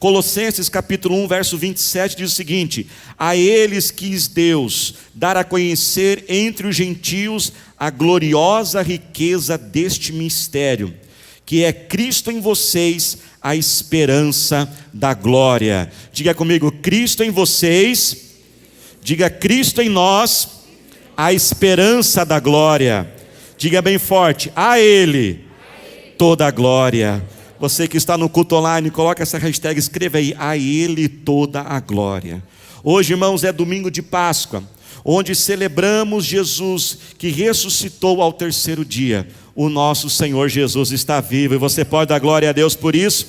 Colossenses capítulo 1, verso 27 diz o seguinte: a eles quis Deus dar a conhecer entre os gentios a gloriosa riqueza deste mistério, que é Cristo em vocês, a esperança da glória. Diga comigo: Cristo em vocês, diga Cristo em nós, a esperança da glória. Diga bem forte: a Ele toda a glória. Você que está no culto online, coloca essa hashtag, escreva aí: a Ele toda a glória. Hoje, irmãos, é domingo de Páscoa, onde celebramos Jesus que ressuscitou ao terceiro dia. O nosso Senhor Jesus está vivo, e você pode dar glória a Deus por isso.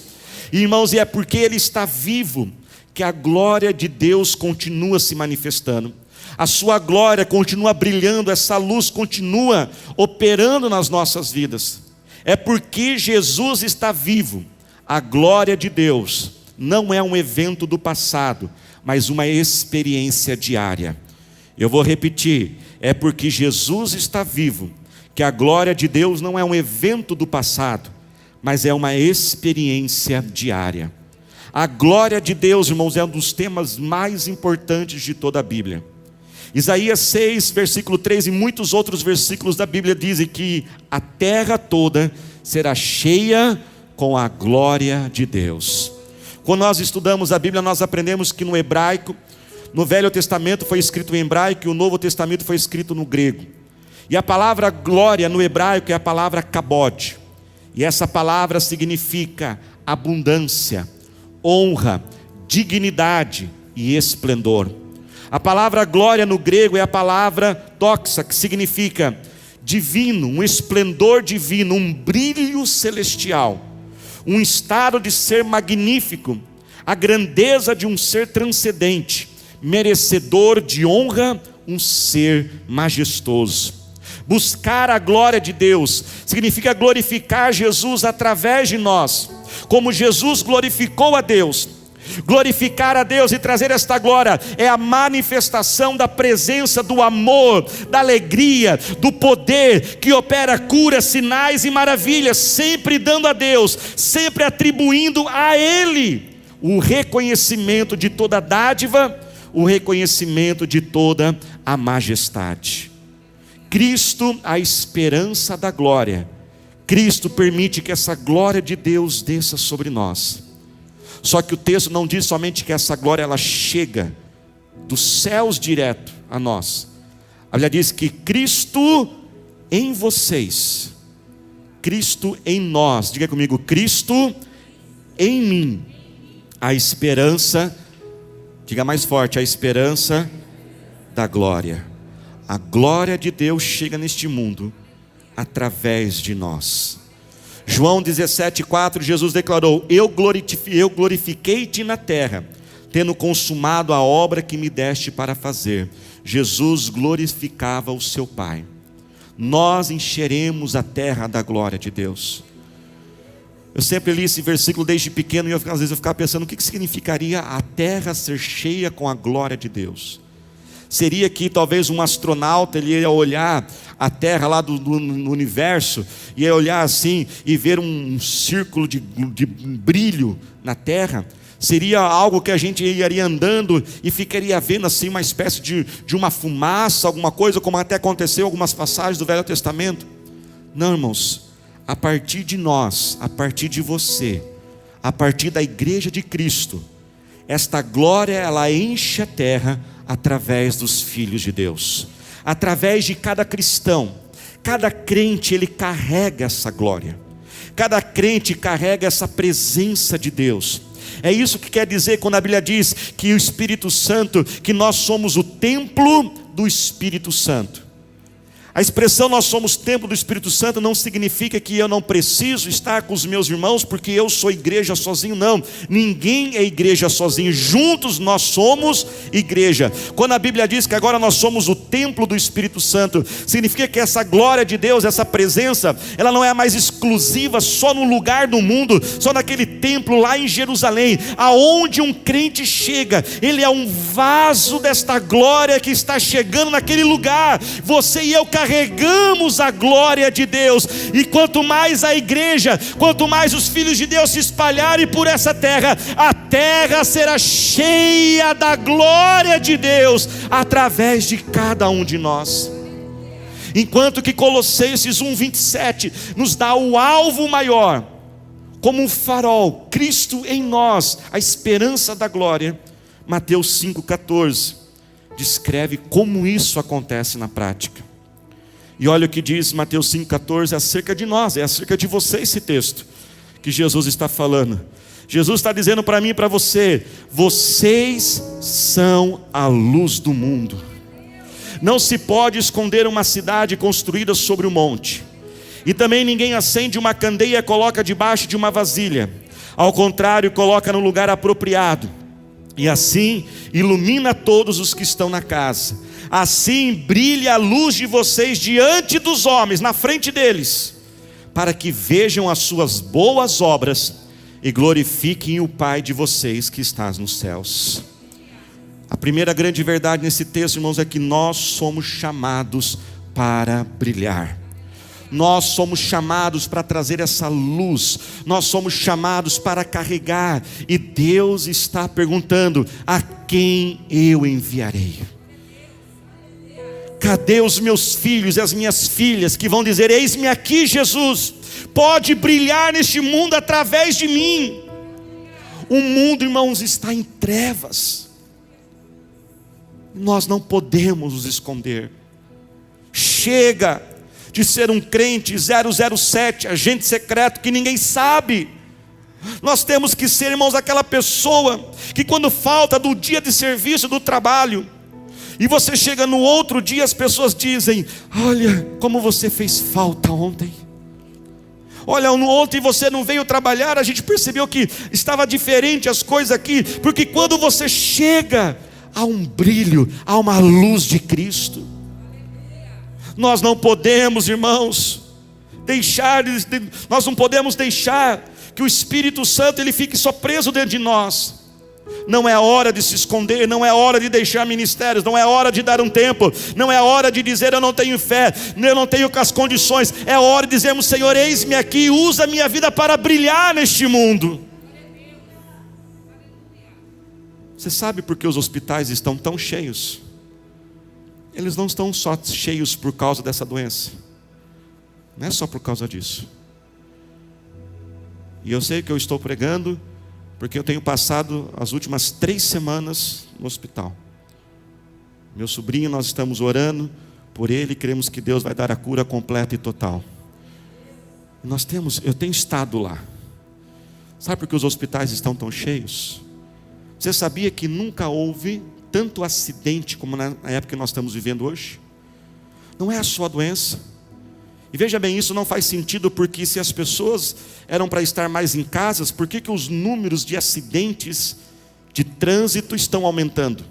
E, irmãos, e é porque Ele está vivo que a glória de Deus continua se manifestando. A sua glória continua brilhando, essa luz continua operando nas nossas vidas. É porque Jesus está vivo. A glória de Deus não é um evento do passado, mas uma experiência diária. Eu vou repetir: é porque Jesus está vivo que a glória de Deus não é um evento do passado, mas é uma experiência diária. A glória de Deus, irmãos, é um dos temas mais importantes de toda a Bíblia. Isaías 6, versículo 3 e muitos outros versículos da Bíblia dizem que a terra toda será cheia com a glória de Deus. Quando nós estudamos a Bíblia, nós aprendemos que no hebraico, no Velho Testamento foi escrito em hebraico e o Novo Testamento foi escrito no grego. E a palavra glória no hebraico é a palavra kabod. E essa palavra significa abundância, honra, dignidade e esplendor. A palavra glória no grego é a palavra doxa, que significa divino, um esplendor divino, um brilho celestial, um estado de ser magnífico, a grandeza de um ser transcendente, merecedor de honra, um ser majestoso. Buscar a glória de Deus significa glorificar Jesus através de nós, como Jesus glorificou a Deus. Glorificar a Deus e trazer esta glória é a manifestação da presença, do amor, da alegria, do poder que opera cura, sinais e maravilhas, sempre dando a Deus, sempre atribuindo a Ele o reconhecimento de toda a dádiva, o reconhecimento de toda a majestade. Cristo, a esperança da glória. Cristo permite que essa glória de Deus desça sobre nós. Só que o texto não diz somente que essa glória ela chega dos céus direto a nós. A Bíblia diz que Cristo em vocês, Cristo em nós. Diga comigo: Cristo em mim, a esperança, diga mais forte, a esperança da glória. A glória de Deus chega neste mundo através de nós. João 17,4, Jesus declarou: eu glorifiquei-te na terra, tendo consumado a obra que me deste para fazer. Jesus glorificava o seu Pai. Nós encheremos a terra da glória de Deus. Eu sempre li esse versículo desde pequeno e às vezes eu ficava pensando: o que significaria a terra ser cheia com a glória de Deus? Seria que talvez um astronauta ele ia olhar a Terra lá do universo, ia olhar assim e ver um círculo de brilho na Terra? Seria algo que a gente iria andando e ficaria vendo assim uma espécie de uma fumaça, alguma coisa, como até aconteceu em algumas passagens do Velho Testamento? Não, irmãos, a partir de nós, a partir de você, a partir da igreja de Cristo, esta glória ela enche a terra através dos filhos de Deus, através de cada cristão. Cada crente ele carrega essa glória, cada crente carrega essa presença de Deus. É isso que quer dizer quando a Bíblia diz que o Espírito Santo, que nós somos o templo do Espírito Santo. A expressão nós somos templo do Espírito Santo não significa que eu não preciso estar com os meus irmãos porque eu sou igreja sozinho, não. Ninguém é igreja sozinho, juntos nós somos igreja. Quando a Bíblia diz que agora nós somos o templo do Espírito Santo, significa que essa glória de Deus, essa presença, ela não é mais exclusiva só no lugar do mundo, só naquele templo lá em Jerusalém, aonde um crente chega, ele é um vaso desta glória que está chegando naquele lugar. Você e eu carregamos a glória de Deus. E quanto mais a igreja, quanto mais os filhos de Deus se espalharem por essa terra, a terra será cheia da glória de Deus através de cada um de nós. Enquanto que Colossenses 1:27 nos dá o alvo maior, como um farol, Cristo em nós, a esperança da glória, Mateus 5,14 descreve como isso acontece na prática. E olha o que diz Mateus 5,14 acerca de nós, é acerca de você esse texto que Jesus está falando. Jesus está dizendo para mim e para você: vocês são a luz do mundo. Não se pode esconder uma cidade construída sobre um monte, e também ninguém acende uma candeia e coloca debaixo de uma vasilha. Ao contrário, coloca no lugar apropriado, e assim ilumina todos os que estão na casa. Assim brilha a luz de vocês diante dos homens, na frente deles, para que vejam as suas boas obras e glorifiquem o Pai de vocês que está nos céus. A primeira grande verdade nesse texto, irmãos, é que nós somos chamados para brilhar. Nós somos chamados para trazer essa luz. Nós somos chamados para carregar. E Deus está perguntando: a quem eu enviarei? Cadê os meus filhos e as minhas filhas que vão dizer: eis-me aqui, Jesus, pode brilhar neste mundo através de mim? O mundo, irmãos, está em trevas. Nós não podemos nos esconder. Chega de ser um crente 007, agente secreto que ninguém sabe. Nós temos que ser, irmãos, aquela pessoa que quando falta do dia de serviço, do trabalho, e você chega no outro dia, as pessoas dizem: olha como você fez falta ontem. Olha, ontem você não veio trabalhar, a gente percebeu que estava diferente as coisas aqui, porque quando você chega, há um brilho, há uma luz de Cristo. Nós não podemos, irmãos, nós não podemos deixar que o Espírito Santo ele fique só preso dentro de nós. Não é hora de se esconder, não é hora de deixar ministérios, não é hora de dar um tempo, não é hora de dizer: eu não tenho fé, eu não tenho as condições. É hora de dizermos: Senhor, eis-me aqui, usa a minha vida para brilhar neste mundo. Você sabe por que os hospitais estão tão cheios? Eles não estão só cheios por causa dessa doença. Não é só por causa disso. E eu sei que eu estou pregando porque eu tenho passado as últimas 3 semanas no hospital. Meu sobrinho, nós estamos orando por ele e cremos que Deus vai dar a cura completa e total. Eu tenho estado lá. Sabe por que os hospitais estão tão cheios? Você sabia que nunca houve tanto acidente como na época que nós estamos vivendo hoje? Não é só a doença. E veja bem, isso não faz sentido, porque se as pessoas eram para estar mais em casas, por que os números de acidentes de trânsito estão aumentando?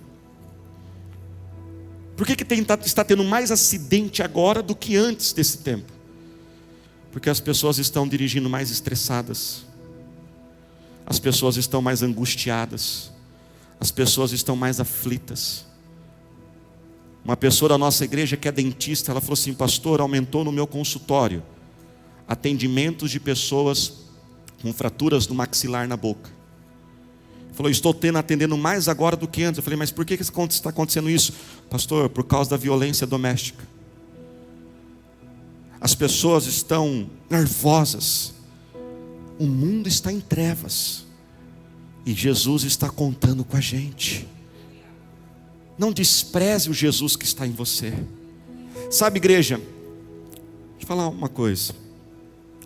Por que está tendo mais acidente agora do que antes desse tempo? Porque as pessoas estão dirigindo mais estressadas, as pessoas estão mais angustiadas, as pessoas estão mais aflitas. Uma pessoa da nossa igreja que é dentista, ela falou assim: pastor, aumentou no meu consultório atendimentos de pessoas com fraturas no maxilar na boca. Falou: estou atendendo mais agora do que antes. Eu falei: mas por que está acontecendo isso? Pastor, por causa da violência doméstica. As pessoas estão nervosas. O mundo está em trevas. E Jesus está contando com a gente. Não despreze o Jesus que está em você. Sabe, igreja, deixa eu falar uma coisa.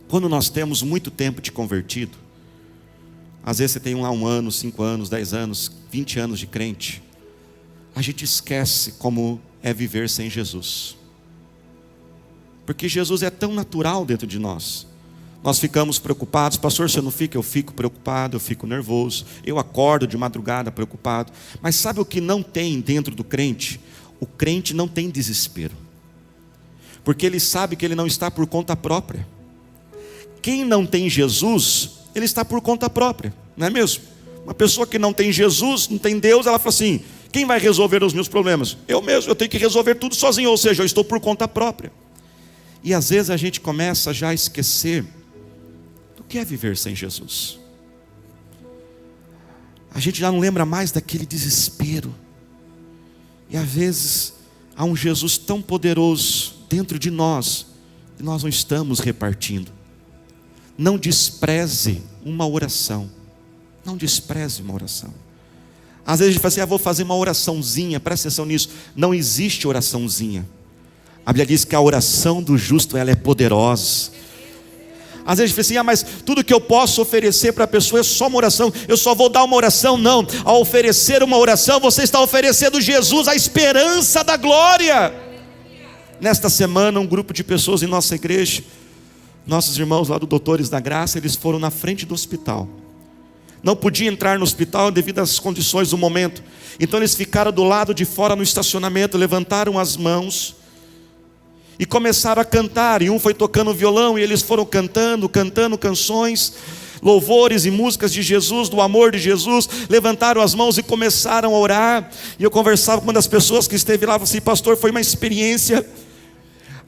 Quando nós temos muito tempo de convertido, às vezes você tem lá 1 ano, 5 anos, 10 anos, 20 anos de crente, a gente esquece como é viver sem Jesus. Porque Jesus é tão natural dentro de nós. Nós ficamos preocupados. Pastor, você não fica? Eu fico preocupado, eu fico nervoso, eu acordo de madrugada preocupado. Mas sabe o que não tem dentro do crente? O crente não tem desespero, porque ele sabe que ele não está por conta própria. Quem não tem Jesus, ele está por conta própria, não é mesmo? Uma pessoa que não tem Jesus, não tem Deus, ela fala assim: Quem vai resolver os meus problemas? Eu mesmo, eu tenho que resolver tudo sozinho, ou seja, eu estou por conta própria. E às vezes a gente começa já a esquecer do que é viver sem Jesus. A gente já não lembra mais daquele desespero. E às vezes há um Jesus tão poderoso dentro de nós, e nós não estamos repartindo. Não despreze uma oração. Não despreze uma oração. Às vezes a gente fala assim, vou fazer uma oraçãozinha, presta atenção nisso. Não existe oraçãozinha. A Bíblia diz que a oração do justo, ela é poderosa. Às vezes a gente fala assim, mas tudo que eu posso oferecer para a pessoa é só uma oração. Eu só vou dar uma oração. Não, ao oferecer uma oração, você está oferecendo Jesus, a esperança da glória. Nesta semana, um grupo de pessoas em nossa igreja, nossos irmãos lá do Doutores da Graça, eles foram na frente do hospital. Não podia entrar no hospital devido às condições do momento. Então eles ficaram do lado de fora no estacionamento, levantaram as mãos e começaram a cantar. E um foi tocando violão e eles foram cantando canções, louvores e músicas de Jesus, do amor de Jesus. Levantaram as mãos e começaram a orar. E eu conversava com uma das pessoas que esteve lá, falei assim, pastor, foi uma experiência.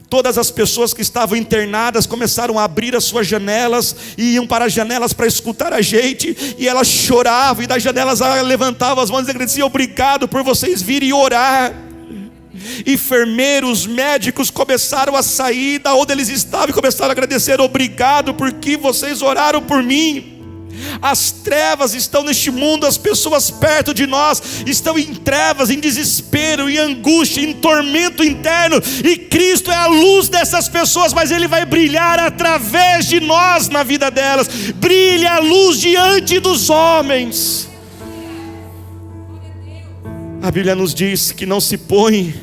Todas as pessoas que estavam internadas começaram a abrir as suas janelas e iam para as janelas para escutar a gente, e elas choravam, e das janelas levantavam as mãos e agradeciam, obrigado por vocês virem orar. Enfermeiros, médicos começaram a sair da onde eles estavam e começaram a agradecer, obrigado porque vocês oraram por mim. As trevas estão neste mundo, as pessoas perto de nós estão em trevas, em desespero, em angústia, em tormento interno, e Cristo é a luz dessas pessoas, mas Ele vai brilhar através de nós na vida delas. Brilha a luz diante dos homens. A Bíblia nos diz que não se põe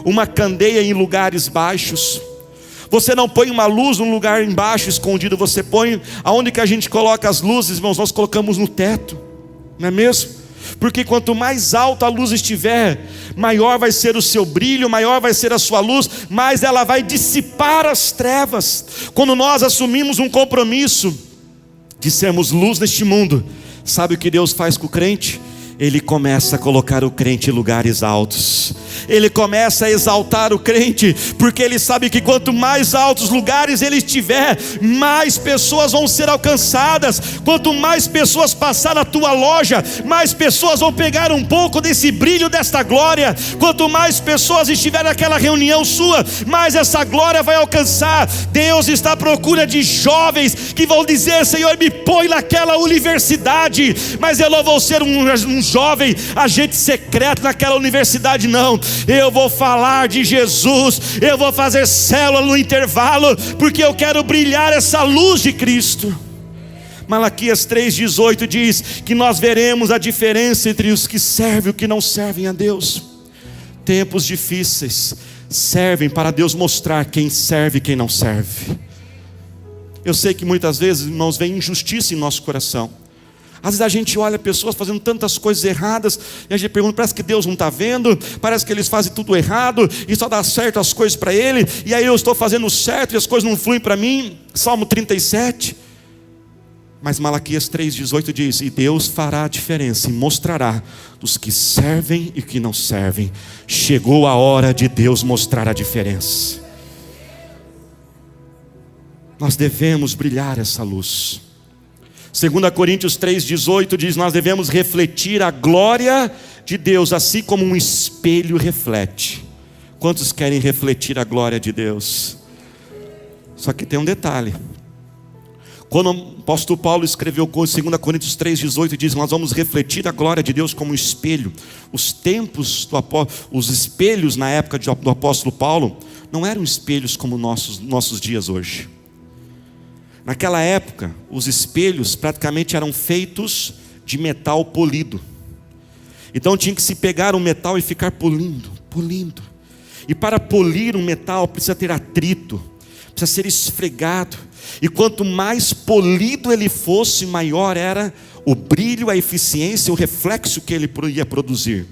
uma candeia em lugares baixos. Você não põe uma luz num lugar embaixo, escondido. Você põe, aonde que a gente coloca as luzes, irmãos? Nós colocamos no teto, não é mesmo? Porque quanto mais alta a luz estiver, maior vai ser o seu brilho, maior vai ser a sua luz, mais ela vai dissipar as trevas. Quando nós assumimos um compromisso de sermos luz neste mundo, sabe o que Deus faz com o crente? Ele começa a colocar o crente em lugares altos. Ele começa a exaltar o crente, porque ele sabe que quanto mais altos lugares ele estiver, mais pessoas vão ser alcançadas. Quanto mais pessoas passar na tua loja, mais pessoas vão pegar um pouco desse brilho, desta glória. Quanto mais pessoas estiver naquela reunião sua, mais essa glória vai alcançar. Deus está à procura de jovens que vão dizer, Senhor, me põe naquela universidade, mas eu não vou ser um jovem agente secreto naquela universidade, não. Eu vou falar de Jesus, eu vou fazer célula no intervalo, porque eu quero brilhar essa luz de Cristo. Malaquias 3,18 diz que nós veremos a diferença entre os que servem e os que não servem a Deus. Tempos difíceis servem para Deus mostrar quem serve e quem não serve. Eu sei que muitas vezes, irmãos, vem injustiça em nosso coração. Às vezes a gente olha pessoas fazendo tantas coisas erradas, e a gente pergunta, parece que Deus não está vendo, parece que eles fazem tudo errado, e só dá certo as coisas para Ele, e aí eu estou fazendo certo, e as coisas não fluem para mim. Salmo 37. Mas Malaquias 3,18 diz, e Deus fará a diferença, e mostrará dos que servem e que não servem. Chegou a hora de Deus mostrar a diferença. Nós devemos brilhar essa luz. 2 Coríntios 3,18 diz, nós devemos refletir a glória de Deus, assim como um espelho reflete. Quantos querem refletir a glória de Deus? Só que tem um detalhe. Quando o apóstolo Paulo escreveu 2 Coríntios 3,18, diz, nós vamos refletir a glória de Deus como um espelho. Os tempos, os espelhos na época do apóstolo Paulo, não eram espelhos como nossos dias hoje. Naquela época, os espelhos praticamente eram feitos de metal polido. Então tinha que se pegar um metal e ficar polindo. E para polir um metal precisa ter atrito, precisa ser esfregado. E quanto mais polido ele fosse, maior era o brilho, a eficiência, o reflexo que ele ia produzir.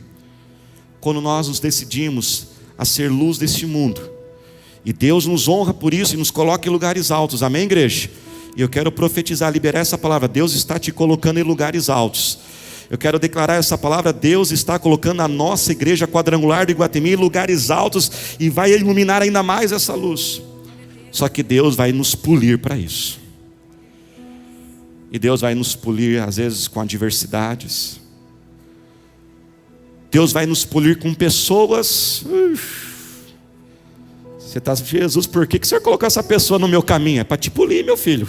Quando nós nos decidimos a ser luz deste mundo, e Deus nos honra por isso e nos coloca em lugares altos, amém, igreja? E eu quero profetizar, liberar essa palavra. Deus está te colocando em lugares altos. Eu quero declarar essa palavra: Deus está colocando a nossa igreja quadrangular do Iguatemi em lugares altos e vai iluminar ainda mais essa luz. Só que Deus vai nos polir para isso. E Deus vai nos polir às vezes com adversidades. Deus vai nos polir com pessoas. Você está, Jesus, por que o Senhor colocou essa pessoa no meu caminho? É para te polir, meu filho.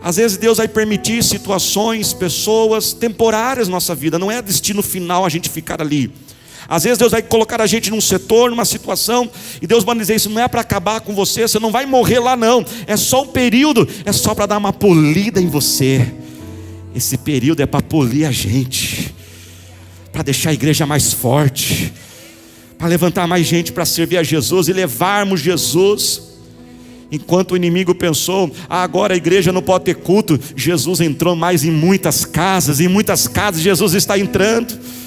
Às vezes Deus vai permitir situações, pessoas temporárias na nossa vida. Não é destino final a gente ficar ali. Às vezes Deus vai colocar a gente num setor, numa situação, e Deus vai dizer: isso não é para acabar com você, você não vai morrer lá não. É só um período, é só para dar uma polida em você. Esse período é para polir a gente, para deixar a igreja mais forte, para levantar mais gente para servir a Jesus e levarmos Jesus. Enquanto o inimigo pensou: agora a igreja não pode ter culto, Jesus entrou mais em muitas casas, Jesus está entrando.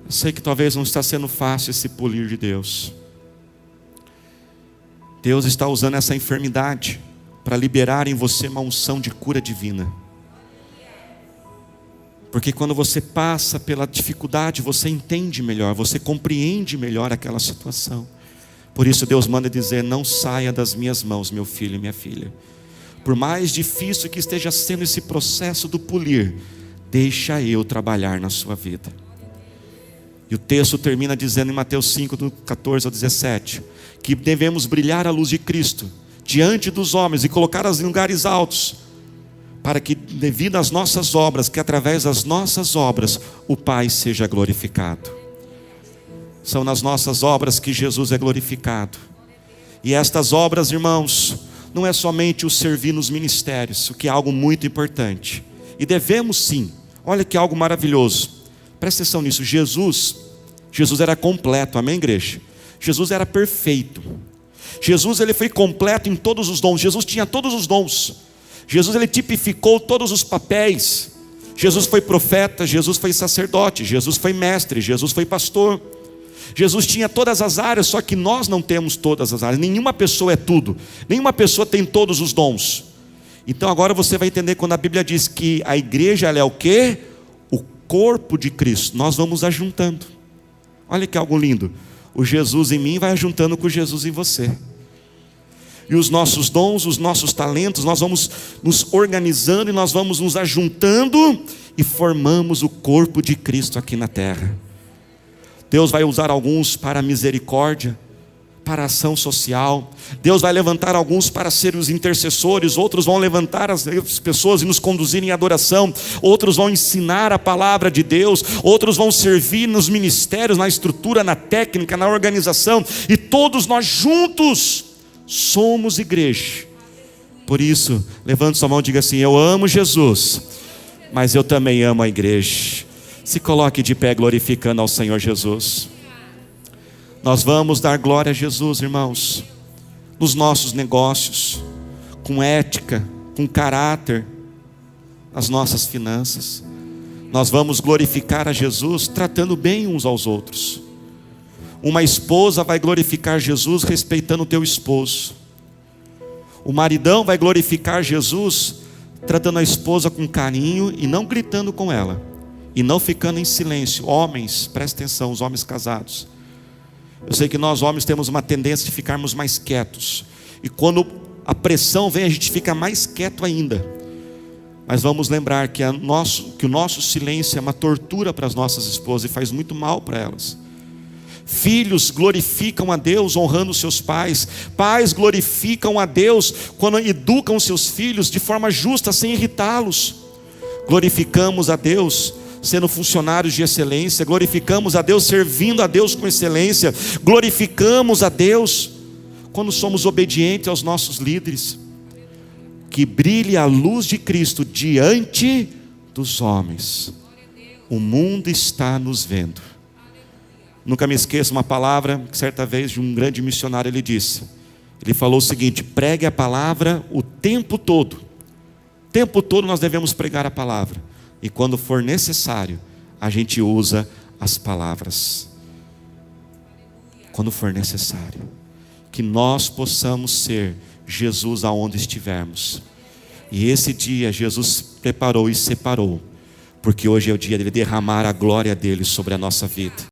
Eu sei que talvez não está sendo fácil esse polir de Deus. Deus está usando essa enfermidade para liberar em você uma unção de cura divina. Porque quando você passa pela dificuldade, você entende melhor, você compreende melhor aquela situação. Por isso Deus manda dizer: não saia das minhas mãos, meu filho e minha filha. Por mais difícil que esteja sendo esse processo do polir, deixa eu trabalhar na sua vida. E o texto termina dizendo em Mateus 5, do 14 ao 17, que devemos brilhar a luz de Cristo diante dos homens e colocá-las em lugares altos, para que, devido às nossas obras, que através das nossas obras o Pai seja glorificado. São nas nossas obras que Jesus é glorificado. E estas obras, irmãos, não é somente o servir nos ministérios, o que é algo muito importante. E devemos sim. Olha que algo maravilhoso. Presta atenção nisso. Jesus era completo, amém, igreja? Jesus era perfeito. Jesus, ele foi completo em todos os dons. Jesus tinha todos os dons. Jesus, ele tipificou todos os papéis. Jesus foi profeta, Jesus foi sacerdote, Jesus foi mestre, Jesus foi pastor. Jesus tinha todas as áreas, só que nós não temos todas as áreas. Nenhuma pessoa é tudo, nenhuma pessoa tem todos os dons. Então agora você vai entender quando a Bíblia diz que a igreja, ela é o quê? O corpo de Cristo. Nós vamos ajuntando. Olha que algo lindo. O Jesus em mim vai ajuntando com o Jesus em você. E os nossos dons, os nossos talentos, nós vamos nos organizando e nós vamos nos ajuntando e formamos o corpo de Cristo aqui na terra. Deus vai usar alguns para a misericórdia, para a ação social. Deus vai levantar alguns para serem os intercessores. Outros vão levantar as pessoas e nos conduzir em adoração. Outros vão ensinar a palavra de Deus. Outros vão servir nos ministérios, na estrutura, na técnica, na organização. E todos nós juntos somos igreja. Por isso, levante sua mão e diga assim: eu amo Jesus, mas eu também amo a igreja. Se coloque de pé glorificando ao Senhor Jesus. Nós vamos dar glória a Jesus, irmãos, nos nossos negócios, com ética, com caráter, nas nossas finanças. Nós vamos glorificar a Jesus tratando bem uns aos outros. Uma esposa vai glorificar Jesus respeitando o teu esposo. O maridão vai glorificar Jesus tratando a esposa com carinho e não gritando com ela, e não ficando em silêncio. Homens, presta atenção, os homens casados. Eu sei que nós homens temos uma tendência de ficarmos mais quietos, e quando a pressão vem a gente fica mais quieto ainda. Mas vamos lembrar que o nosso silêncio é uma tortura para as nossas esposas e faz muito mal para elas. Filhos glorificam a Deus honrando seus pais. Pais glorificam a Deus quando educam seus filhos de forma justa, sem irritá-los. Glorificamos a Deus sendo funcionários de excelência. Glorificamos a Deus servindo a Deus com excelência. Glorificamos a Deus quando somos obedientes aos nossos líderes. Que brilhe a luz de Cristo diante dos homens. O mundo está nos vendo. Nunca me esqueço uma palavra que certa vez de um grande missionário ele disse. Ele falou o seguinte: pregue a palavra o tempo todo. O tempo todo nós devemos pregar a palavra. E quando for necessário, a gente usa as palavras. Quando for necessário. Que nós possamos ser Jesus aonde estivermos. E esse dia Jesus preparou e separou, porque hoje é o dia dele derramar a glória dele sobre a nossa vida.